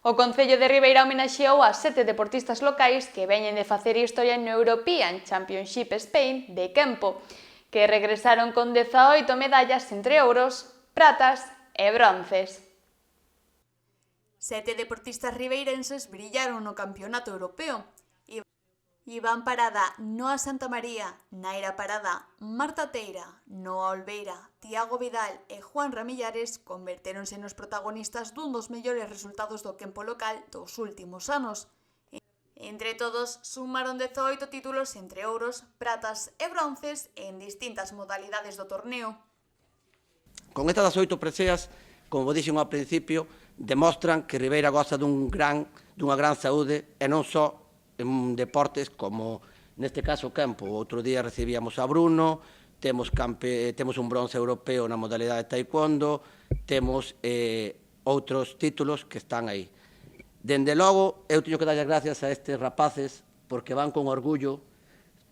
O Concello de Ribeira homenaxeou a 7 deportistas locais que veñen de facer historia no European Championship Spain de Kempo, que regresaron con 18 medallas entre ouros, pratas e bronces. 7 deportistas ribeirenses brillaron no Campeonato Europeo. Iván Parada, Noa Santamaría, Naira Parada, Marta Teira, Noa Olveira, Tiago Vidal e Juan Ramillares convertéronse nos protagonistas dun dos mellores resultados do Kempo local dos últimos anos. Entre todos, sumaron 18 títulos entre ouros, pratas e bronces en distintas modalidades do torneo. Con estas 8 preseas, como dixen ao principio, demostran que Ribeira goza dunha gran saúde e non só en deportes como, neste caso, o Kempo. Outro día recibíamos a Bruno, temos un bronce europeo na modalidade de taekwondo, temos outros títulos que están aí. Dende logo, eu teño que dar as gracias a estes rapaces porque van con orgullo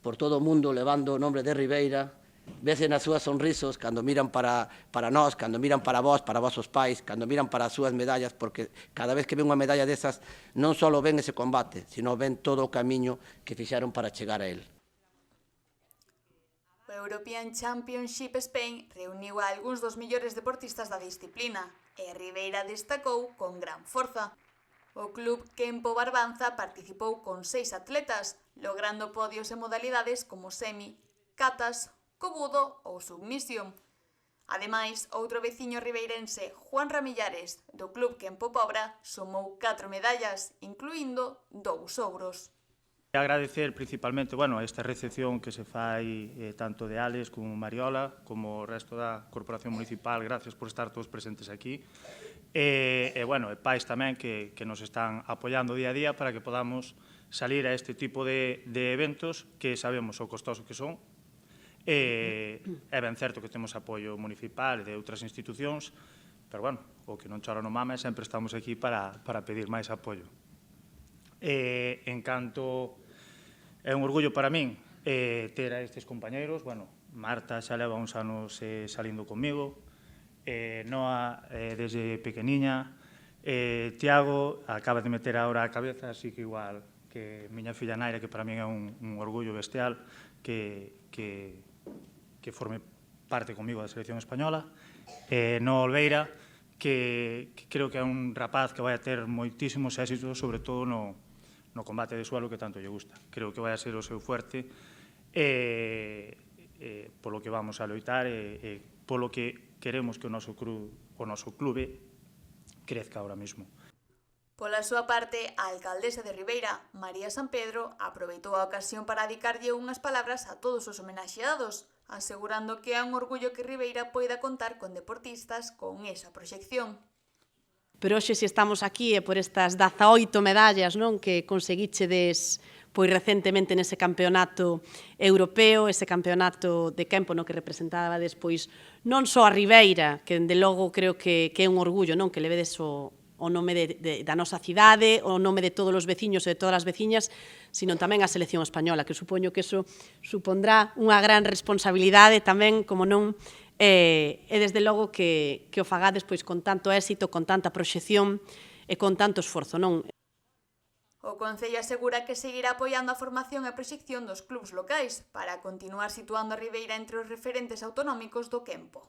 por todo o mundo levando o nombre de Ribeira. Vese nas súas sonrisos cando miran para nós, cando miran para vosos pais, cando miran para as súas medallas, porque cada vez que ven unha medalla desas non só ven ese combate, sino ven todo o camiño que fixaron para chegar a él. O European Championship Spain reuniu a algúns dos mellores deportistas da disciplina e Ribeira destacou con gran forza. O club Kempo Barbanza participou con 6 atletas, logrando podios en modalidades como semi, catas, cobudo ou submisión. Ademais, outro veciño ribeirense, Juan Ramillares, do club Kempo Pobra, sumou 4 medallas, incluindo 2 ouros. Agradecer principalmente esta recepción que se fai tanto de Alex como Mariola, como o resto da Corporación Municipal, gracias por estar todos presentes aquí. E pais tamén que nos están apoiando día a día para que podamos salir a este tipo de eventos que sabemos o costoso que son. É ben certo que temos apoio municipal e de outras institucións, pero o que non chora non mama, sempre estamos aquí para pedir máis apoio. En canto, é un orgullo para min ter a estes compañeiros. Marta xa leva uns anos salindo comigo, Noa desde pequeniña, Tiago acaba de meter agora a cabeza, así que igual que miña filla Naira, que para min é un orgullo bestial que forme parte comigo da selección española, Noa Olveira, que creo que é un rapaz que vai a ter moitísimos éxitos, sobre todo no combate de suelo que tanto lle gusta. Creo que vai a ser o seu fuerte, polo que vamos a loitar e polo que queremos que o noso clube crezca ahora mismo. Pola súa parte, a alcaldesa de Ribeira, María San Pedro, aproveitou a ocasión para dedicarlle unhas palabras a todos os homenaxeados, asegurando que é un orgullo que Ribeira poida contar con deportistas con esa proxección. Pero hoxe, se estamos aquí, é por estas 18 medallas que conseguichedes recentemente nese campeonato europeo, ese campeonato de Kempo no que representaba despois non só a Ribeira, que dende logo creo que é un orgullo que levedes o nome da nosa cidade, o nome de todos os veciños e de todas as veciñas, sino tamén a selección española, que supoño que eso supondrá unha gran responsabilidade tamén, como non, e desde logo que o fagades con tanto éxito, con tanta proxección e con tanto esforzo, non? O Concello asegura que seguirá apoiando a formación e proxección dos clubs locais para continuar situando a Ribeira entre os referentes autonómicos do Kempo.